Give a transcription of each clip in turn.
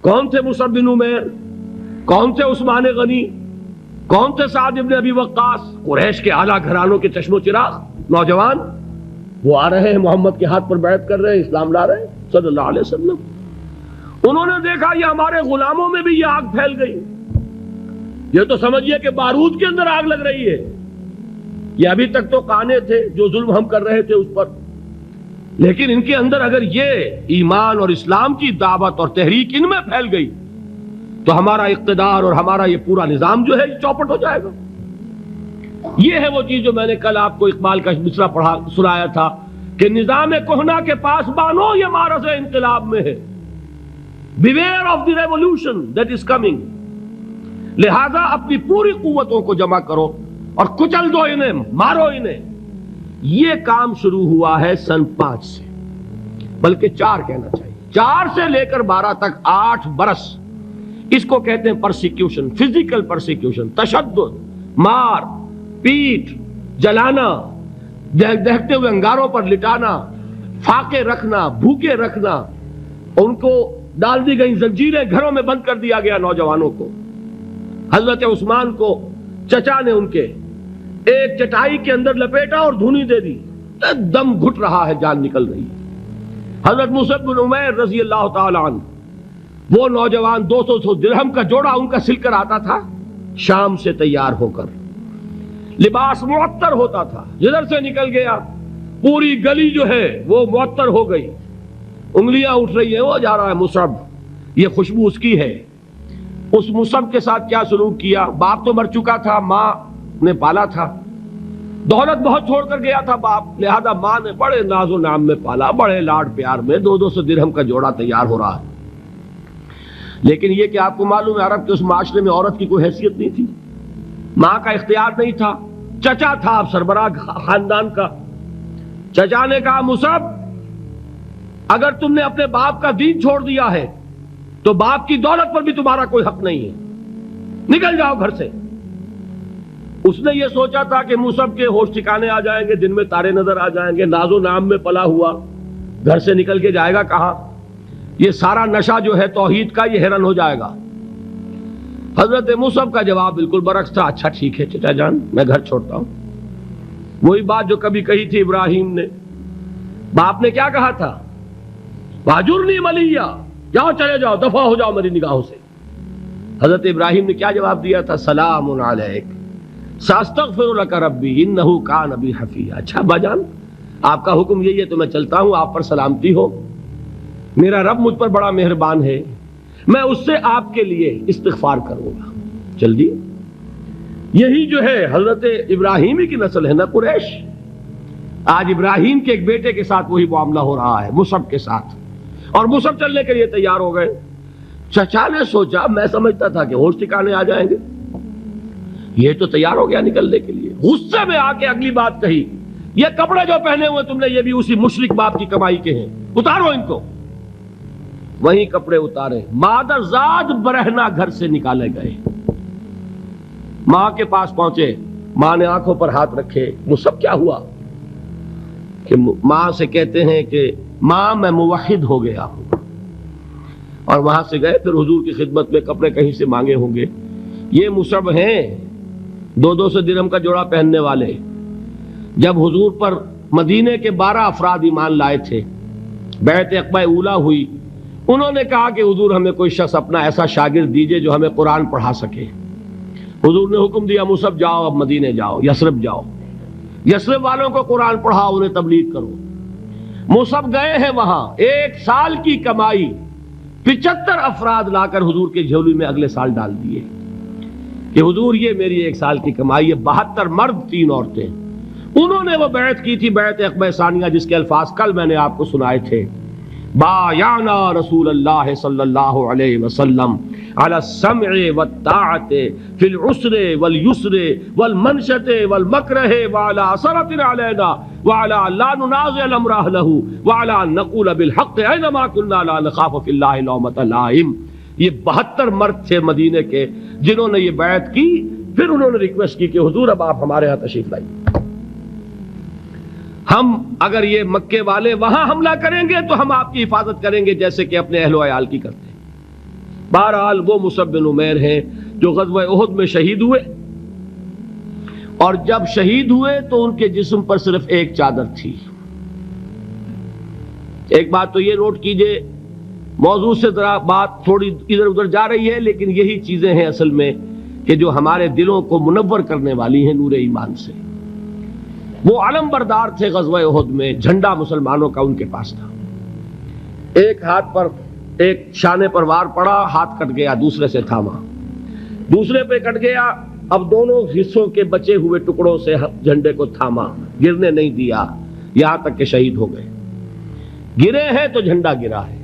کون تھے مصعب بن عمیر؟ کون تھے عثمان غنی؟ کون تھے سعد بن ابی وقاص؟ قریش کے اعلیٰ گھرانوں کے چشم و چراغ نوجوان، وہ آ رہے ہیں محمد کے ہاتھ پر بیعت کر رہے ہیں، اسلام لا رہے ہیں صلی اللہ علیہ وسلم۔ انہوں نے دیکھا یہ ہمارے غلاموں میں بھی یہ آگ پھیل گئی، یہ تو سمجھیے کہ بارود کے اندر آگ لگ رہی ہے۔ یہ ابھی تک تو قانے تھے جو ظلم ہم کر رہے تھے اس پر، لیکن ان کے اندر اگر یہ ایمان اور اسلام کی دعوت اور تحریک ان میں پھیل گئی تو ہمارا اقتدار اور ہمارا یہ پورا نظام جو ہے چوپٹ ہو جائے گا۔ یہ ہے وہ چیز جو میں نے کل آپ کو اقبال کا مصرع پڑھا سنایا تھا کہ نظام کہنا کے پاس بانو یہ مارز انقلاب میں ہے، beware of the revolution that is coming, لہذا اپنی پوری قوتوں کو جمع کرو اور کچل دو انہیں، مارو انہیں۔ یہ کام شروع ہوا ہے سن 5 سے، بلکہ 4 کہنا چاہیے، 4 سے لے کر 12 تک 8 برس اس کو کہتے ہیں پرسیکیوشن، فزیکل پرسیکیوشن، تشدد، مار پیٹ، جلانا، دہتے ہوئے انگاروں پر لٹانا، فاقے رکھنا، بھوکے رکھنا، ان کو ڈال دی گئی زنجیریں، گھروں میں بند کر دیا گیا نوجوانوں کو۔ حضرت عثمان کو چچا نے ان کے ایک چٹائی کے اندر لپیٹا اور دھونی دے دی، دم گھٹ رہا ہے، جان نکل رہی ہے۔ حضرت مصعب بن عمیر رضی اللہ تعالی عنہ، وہ نوجوان 200 درہم کا جوڑا ان کا سل کر آتا تھا شام سے تیار ہو کر، لباس معطر ہوتا تھا، جدھر سے نکل گیا پوری گلی جو ہے وہ معطر ہو گئی، انگلیاں اٹھ رہی ہیں، وہ جا رہا ہے مصعب، یہ خوشبو اس کی ہے۔ اس مصعب کے ساتھ کیا سلوک کیا؟ باپ تو مر چکا تھا، ماں نے پالا تھا، دولت بہت چھوڑ کر گیا تھا باپ، لہذا ماں نے بڑے ناز و نام میں پالا، بڑے لاڈ پیار میں، 200 درہم کا جوڑا تیار ہو رہا ہے۔ لیکن یہ کہ آپ کو معلوم ہے عرب کے اس معاشرے میں عورت کی کوئی حیثیت نہیں تھی، ماں کا اختیار نہیں تھا، چچا تھا اب سربراہ خاندان کا۔ چچا نے کہا مصعب اگر تم نے اپنے باپ کا دین چھوڑ دیا ہے تو باپ کی دولت پر بھی تمہارا کوئی حق نہیں ہے، نکل جاؤ گھر سے۔ اس نے یہ سوچا تھا کہ مصعب کے ہوش ٹھکانے آ جائیں گے، دن میں تارے نظر آ جائیں گے، ناز و نام میں پلا ہوا گھر سے نکل کے جائے گا کہاں، یہ سارا نشہ جو ہے توحید کا یہ ہرن ہو جائے گا۔ حضرت مصعب کا جواب بالکل برعکس تھا، اچھا ٹھیک ہے چچا جان میں گھر چھوڑتا ہوں۔ وہی بات جو کبھی کہی تھی ابراہیم نے، باپ نے کیا کہا تھا؟ واجرنی ملیہ، جاؤ چلے جاؤ، دفع ہو جاؤ میری نگاہوں سے۔ حضرت ابراہیم نے کیا جواب دیا تھا؟ سلام علیک ساستغفر لک ربی انہ کان بی حفیہ۔ اچھا باجان آپ کا حکم یہی ہے تو میں چلتا ہوں، آپ پر سلامتی ہو، میرا رب مجھ پر بڑا مہربان ہے، میں اس سے آپ کے لیے استغفار کروں گا۔ جلدی یہی جو ہے حضرت ابراہیمی کی نسل ہے نا قریش۔ آج ابراہیم کے ایک بیٹے کے ساتھ وہی معاملہ ہو رہا ہے مصعب کے ساتھ، اور مصعب چلنے کے لیے تیار ہو گئے۔ چچا نے سوچا میں سمجھتا تھا کہ ہوش ٹھکانے آ جائیں گے، یہ تو تیار ہو گیا نکلنے کے لیے۔ غصے میں آ کے اگلی بات کہی، یہ کپڑے جو پہنے ہوئے تم نے یہ بھی اسی مشرک باپ کی کمائی کے ہیں، اتارو ان کو۔ وہیں کپڑے اتارے، مادر زاد برہنہ گھر سے نکالے گئے، ماں کے پاس پہنچے، ماں نے آنکھوں پر ہاتھ رکھے، مصعب کیا ہوا؟ کہ ماں سے کہتے ہیں کہ ماں میں موحد ہو گیا ہوں، اور وہاں سے گئے پھر حضور کی خدمت میں کپڑے کہیں سے مانگے ہوں گے۔ یہ مصعب ہیں 200 درہم کا جوڑا پہننے والے، جب حضور پر مدینے کے 12 افراد ایمان لائے تھے، بیعت عقبہ اولی ہوئی، انہوں نے کہا کہ حضور ہمیں کوئی شخص اپنا ایسا شاگرد دیجئے جو ہمیں قرآن پڑھا سکے۔ حضور نے حکم دیا مصعب جاؤ، اب مدینے جاؤ، یثرب جاؤ، یثرب والوں کو قرآن پڑھاؤ، انہیں تبلیغ کرو۔ مصعب گئے ہیں وہاں، 1 سال کی کمائی 75 افراد لا کر حضور کے جھولی میں اگلے سال ڈال دیے کہ حضور یہ میری 1 سال کی کمائی ہے۔ 72 مرد 3 عورتیں، انہوں نے وہ بیعت کی تھی، بیعت عقبہ ثانیہ، جس کے الفاظ کل میں نے آپ کو سنائے تھے، بایعنا رسول اللہ صلی اللہ علیہ وسلم علی السمع والطاعت فی العسر والیسر والمنشط والمکرہ وعلی اثرۃ علینا وعلی لا ننازع الامر اہلہ وعلی ان نقول بالحق اینما کنا لا نخاف فی اللہ لومۃ لائم۔ یہ 72 مرد تھے مدینے کے جنہوں نے یہ بیعت کی، پھر انہوں نے ریکویسٹ کی کہ حضور اب آپ ہمارے ہاں تشریف لائیے، ہم اگر یہ مکے والے وہاں حملہ کریں گے تو ہم آپ کی حفاظت کریں گے جیسے کہ اپنے اہل و عیال کی کرتے ہیں۔ بہرحال وہ مصعب بن عمیر ہیں جو غزوہ احد میں شہید ہوئے، اور جب شہید ہوئے تو ان کے جسم پر صرف ایک چادر تھی۔ ایک بات تو یہ نوٹ کیجئے، موضوع سے ذرا بات تھوڑی ادھر ادھر جا رہی ہے، لیکن یہی چیزیں ہیں اصل میں کہ جو ہمارے دلوں کو منور کرنے والی ہیں نور ایمان سے۔ وہ علم بردار تھے غزوہ احد میں، جھنڈا مسلمانوں کا ان کے پاس تھا۔ ایک ہاتھ پر، ایک شانے پر وار پڑا، ہاتھ کٹ گیا، دوسرے سے تھاما، دوسرے پہ کٹ گیا، اب دونوں حصوں کے بچے ہوئے ٹکڑوں سے جھنڈے کو تھاما، گرنے نہیں دیا، یہاں تک کہ شہید ہو گئے۔ گرے ہیں تو جھنڈا گرا ہے۔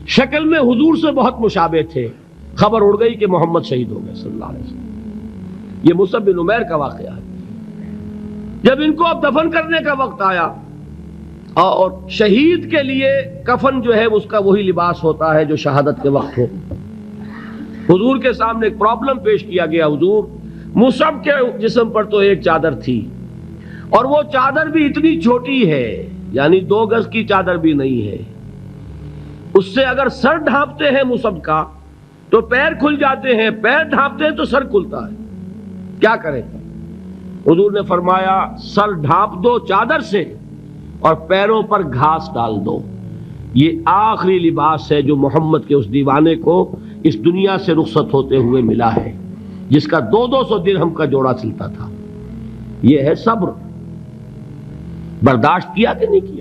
شکل میں حضور سے بہت مشابہ تھے، خبر اڑ گئی کہ محمد شہید ہو گئے صلی اللہ علیہ وسلم۔ یہ مصعب بن عمیر کا واقعہ ہے۔ جب ان کو اب دفن کرنے کا وقت آیا، اور شہید کے لیے کفن جو ہے اس کا وہی لباس ہوتا ہے جو شہادت کے وقت ہو، حضور کے سامنے ایک پرابلم پیش کیا گیا۔ حضور، مصعب کے جسم پر تو ایک چادر تھی، اور وہ چادر بھی اتنی چھوٹی ہے، یعنی 2 گز کی چادر بھی نہیں ہے، اس سے اگر سر ڈھانپتے ہیں مصعب کا تو پیر کھل جاتے ہیں، پیر ڈھانپتے ہیں تو سر کھلتا ہے، کیا کریں؟ حضور نے فرمایا سر ڈھانپ دو چادر سے اور پیروں پر گھاس ڈال دو۔ یہ آخری لباس ہے جو محمد کے اس دیوانے کو اس دنیا سے رخصت ہوتے ہوئے ملا ہے، جس کا 200 درہم کا جوڑا چلتا تھا۔ یہ ہے صبر۔ برداشت کیا کہ نہیں کیا؟